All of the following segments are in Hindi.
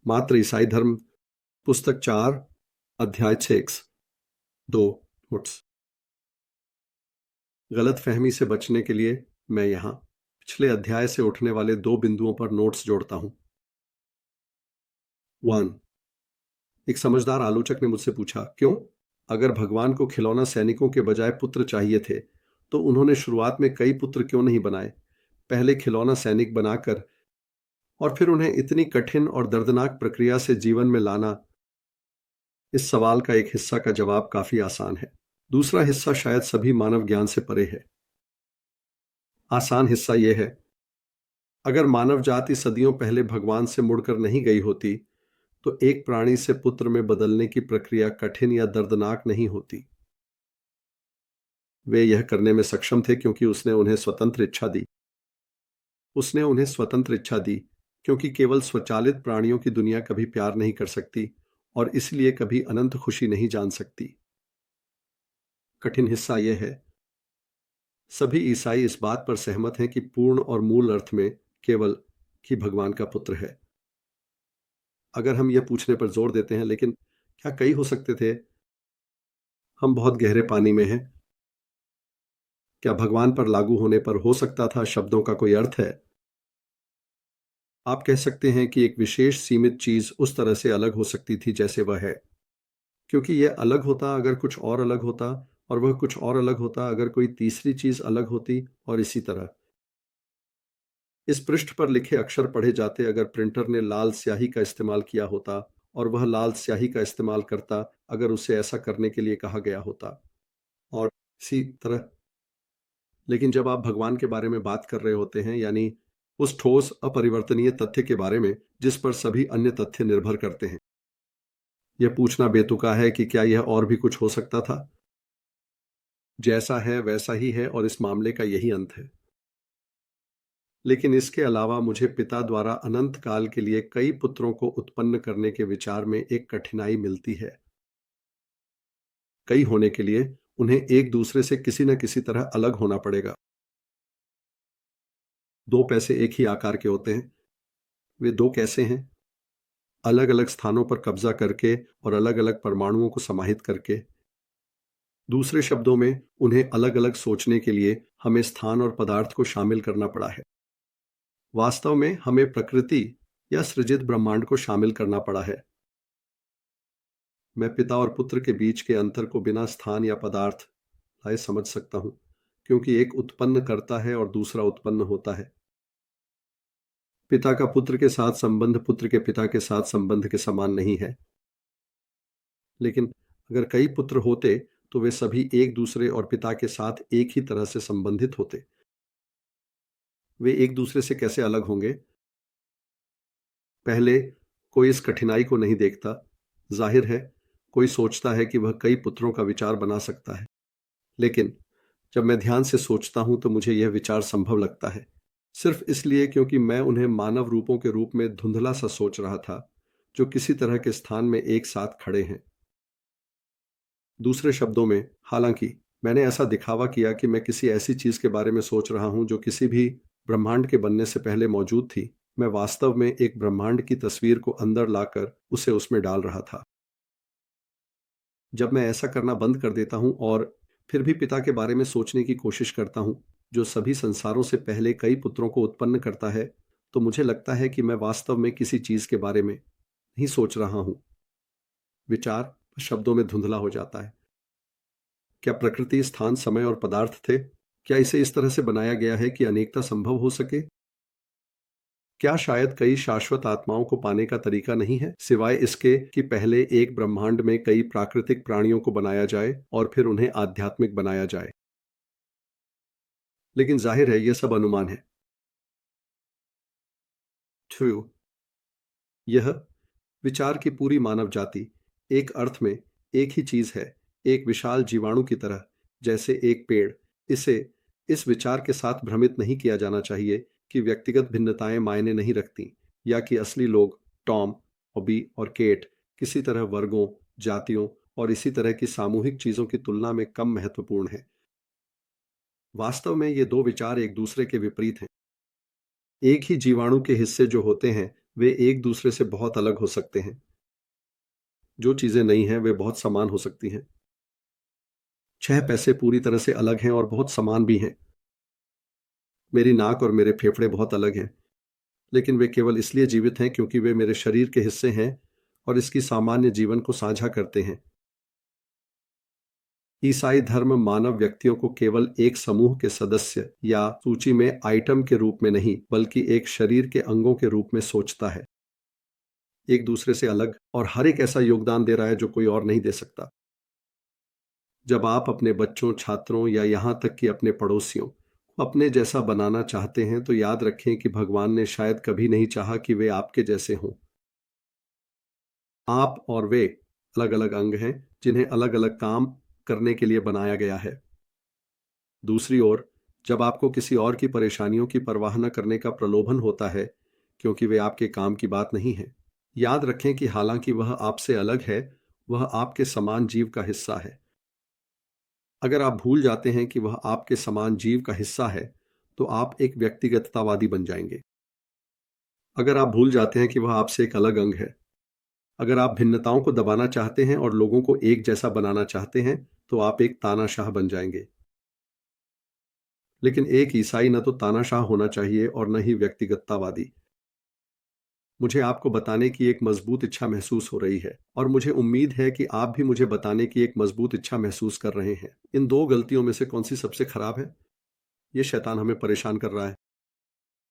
मात्र ईसाई धर्म, पुस्तक 4, अध्याय 6। 2 नोट्स। गलत फहमी से बचने के लिए मैं यहां पिछले अध्याय से उठने वाले 2 बिंदुओं पर नोट्स जोड़ता हूं। 1। एक समझदार आलोचक ने मुझसे पूछा, क्यों अगर भगवान को खिलौना सैनिकों के बजाय पुत्र चाहिए थे तो उन्होंने शुरुआत में कई पुत्र क्यों नहीं बनाए, पहले खिलौना सैनिक बनाकर और फिर उन्हें इतनी कठिन और दर्दनाक प्रक्रिया से जीवन में लाना। इस सवाल का एक हिस्सा का जवाब काफी आसान है, दूसरा हिस्सा शायद सभी मानव ज्ञान से परे है। आसान हिस्सा यह है, अगर मानव जाति सदियों पहले भगवान से मुड़कर नहीं गई होती तो एक प्राणी से पुत्र में बदलने की प्रक्रिया कठिन या दर्दनाक नहीं होती। वे यह करने में सक्षम थे क्योंकि उसने उन्हें स्वतंत्र इच्छा दी। उसने उन्हें स्वतंत्र इच्छा दी क्योंकि केवल स्वचालित प्राणियों की दुनिया कभी प्यार नहीं कर सकती और इसलिए कभी अनंत खुशी नहीं जान सकती। कठिन हिस्सा यह है, सभी ईसाई इस बात पर सहमत हैं कि पूर्ण और मूल अर्थ में केवल कि भगवान का पुत्र है। अगर हम यह पूछने पर जोर देते हैं, लेकिन क्या कई हो सकते थे, हम बहुत गहरे पानी में हैं। क्या भगवान पर लागू होने पर हो सकता था शब्दों का कोई अर्थ है? आप कह सकते हैं कि एक विशेष सीमित चीज उस तरह से अलग हो सकती थी जैसे वह है, क्योंकि यह अलग होता अगर कुछ और अलग होता, और वह कुछ और अलग होता अगर कोई तीसरी चीज अलग होती, और इसी तरह। इस पृष्ठ पर लिखे अक्षर पढ़े जाते अगर प्रिंटर ने लाल स्याही का इस्तेमाल किया होता, और वह लाल स्याही का इस्तेमाल करता अगर उसे ऐसा करने के लिए कहा गया होता, और इसी तरह। लेकिन जब आप भगवान के बारे में बात कर रहे होते हैं, यानी उस ठोस अपरिवर्तनीय तथ्य के बारे में जिस पर सभी अन्य तथ्य निर्भर करते हैं, यह पूछना बेतुका है कि क्या यह और भी कुछ हो सकता था। जैसा है वैसा ही है और इस मामले का यही अंत है। लेकिन इसके अलावा मुझे पिता द्वारा अनंत काल के लिए कई पुत्रों को उत्पन्न करने के विचार में एक कठिनाई मिलती है। कई होने के लिए उन्हें एक दूसरे से किसी न किसी तरह अलग होना पड़ेगा। 2 पैसे एक ही आकार के होते हैं। वे 2 कैसे हैं? अलग अलग स्थानों पर कब्जा करके और अलग अलग परमाणुओं को समाहित करके। दूसरे शब्दों में, उन्हें अलग अलग सोचने के लिए हमें स्थान और पदार्थ को शामिल करना पड़ा है। वास्तव में हमें प्रकृति या सृजित ब्रह्मांड को शामिल करना पड़ा है। मैं पिता और पुत्र के बीच के अंतर को बिना स्थान या पदार्थ लाए समझ सकता हूं, क्योंकि एक उत्पन्न करता है और दूसरा उत्पन्न होता है। पिता का पुत्र के साथ संबंध पुत्र के पिता के साथ संबंध के समान नहीं है। लेकिन अगर कई पुत्र होते तो वे सभी एक दूसरे और पिता के साथ एक ही तरह से संबंधित होते। वे एक दूसरे से कैसे अलग होंगे? पहले, कोई इस कठिनाई को नहीं देखता। जाहिर है, कोई सोचता है कि वह कई पुत्रों का विचार बना सकता है। लेकिन जब मैं ध्यान से सोचता हूं तो मुझे यह विचार संभव लगता है, सिर्फ इसलिए क्योंकि मैं उन्हें मानव रूपों के रूप में धुंधला सा सोच रहा था, जो किसी तरह के स्थान में एक साथ खड़े हैं। दूसरे शब्दों में, हालांकि मैंने ऐसा दिखावा किया कि मैं किसी ऐसी चीज के बारे में सोच रहा हूं जो किसी भी ब्रह्मांड के बनने से पहले मौजूद थी, मैं वास्तव में एक ब्रह्मांड की तस्वीर को अंदर लाकर उसे उसमें डाल रहा था। जब मैं ऐसा करना बंद कर देता हूं और फिर भी पिता के बारे में सोचने की कोशिश करता हूं, जो सभी संसारों से पहले कई पुत्रों को उत्पन्न करता है, तो मुझे लगता है कि मैं वास्तव में किसी चीज के बारे में नहीं सोच रहा हूं। विचार शब्दों में धुंधला हो जाता है। क्या प्रकृति, स्थान, समय और पदार्थ थे? क्या इसे इस तरह से बनाया गया है कि अनेकता संभव हो सके? क्या शायद कई शाश्वत आत्माओं को पाने का तरीका नहीं है, सिवाय इसके कि पहले एक ब्रह्मांड में कई प्राकृतिक प्राणियों को बनाया जाए और फिर उन्हें आध्यात्मिक बनाया जाए? लेकिन जाहिर है, यह सब अनुमान है। ट्रू। यह विचार की पूरी मानव जाति एक अर्थ में एक ही चीज है, एक विशाल जीवाणु की तरह, जैसे एक पेड़। इसे इस विचार के साथ भ्रमित नहीं किया जाना चाहिए कि व्यक्तिगत भिन्नताएं मायने नहीं रखती, या कि असली लोग, टॉम, बॉबी और केट, किसी तरह वर्गों, जातियों और इसी तरह की सामूहिक चीजों की तुलना में कम महत्वपूर्ण है। वास्तव में ये 2 विचार एक दूसरे के विपरीत हैं। एक ही जीवाणु के हिस्से जो होते हैं वे एक दूसरे से बहुत अलग हो सकते हैं। जो चीजें नहीं हैं वे बहुत समान हो सकती हैं। 6 पैसे पूरी तरह से अलग हैं और बहुत समान भी हैं। मेरी नाक और मेरे फेफड़े बहुत अलग हैं, लेकिन वे केवल इसलिए जीवित हैं क्योंकि वे मेरे शरीर के हिस्से हैं और इसकी सामान्य जीवन को साझा करते हैं। ईसाई धर्म मानव व्यक्तियों को केवल एक समूह के सदस्य या सूची में आइटम के रूप में नहीं, बल्कि एक शरीर के अंगों के रूप में सोचता है, एक दूसरे से अलग, और हर एक ऐसा योगदान दे रहा है जो कोई और नहीं दे सकता। जब आप अपने बच्चों, छात्रों या यहाँ तक कि अपने पड़ोसियों को अपने जैसा बनाना चाहते हैं, तो याद रखें कि भगवान ने शायद कभी नहीं चाहा कि वे आपके जैसे हों। आप और वे अलग अलग अंग हैं जिन्हें अलग अलग काम करने के लिए बनाया गया है। दूसरी ओर, जब आपको किसी और की परेशानियों की परवाह न करने का प्रलोभन होता है क्योंकि वे आपके काम की बात नहीं है, याद रखें कि हालांकि वह आपसे अलग है, वह आपके समान जीव का हिस्सा है। अगर आप भूल जाते हैं कि वह आपके समान जीव का हिस्सा है, तो आप एक व्यक्तिगततावादी बन जाएंगे। अगर आप भूल जाते हैं कि वह आपसे एक अलग अंग है, अगर आप भिन्नताओं को दबाना चाहते हैं और लोगों को एक जैसा बनाना चाहते हैं, तो आप एक तानाशाह बन जाएंगे। लेकिन एक ईसाई न तो तानाशाह होना चाहिए और न ही व्यक्तिगततावादी। मुझे आपको बताने की एक मजबूत इच्छा महसूस हो रही है, और मुझे उम्मीद है कि आप भी मुझे बताने की एक मजबूत इच्छा महसूस कर रहे हैं। इन दो गलतियों में से कौन सी सबसे खराब है? ये शैतान हमें परेशान कर रहा है।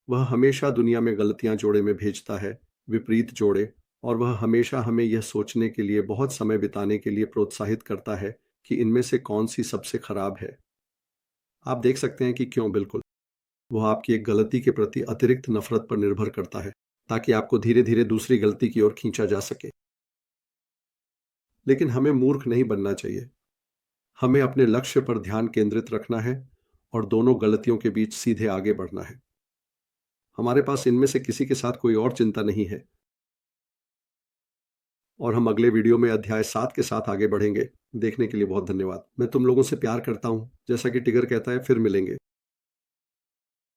वह हमेशा दुनिया में गलतियां जोड़े में भेजता है, विपरीत जोड़े, और वह हमेशा हमें यह सोचने के लिए बहुत समय बिताने के लिए प्रोत्साहित करता है कि इनमें से कौन सी सबसे खराब है। आप देख सकते हैं कि क्यों। बिल्कुल, वह आपकी एक गलती के प्रति अतिरिक्त नफरत पर निर्भर करता है, ताकि आपको धीरे धीरे दूसरी गलती की ओर खींचा जा सके। लेकिन हमें मूर्ख नहीं बनना चाहिए। हमें अपने लक्ष्य पर ध्यान केंद्रित रखना है और दोनों गलतियों के बीच सीधे आगे बढ़ना है। हमारे पास इनमें से किसी के साथ कोई और चिंता नहीं है, और हम अगले वीडियो में अध्याय 7 के साथ आगे बढ़ेंगे। देखने के लिए बहुत धन्यवाद। मैं तुम लोगों से प्यार करता हूं। जैसा कि टिगर कहता है, फिर मिलेंगे।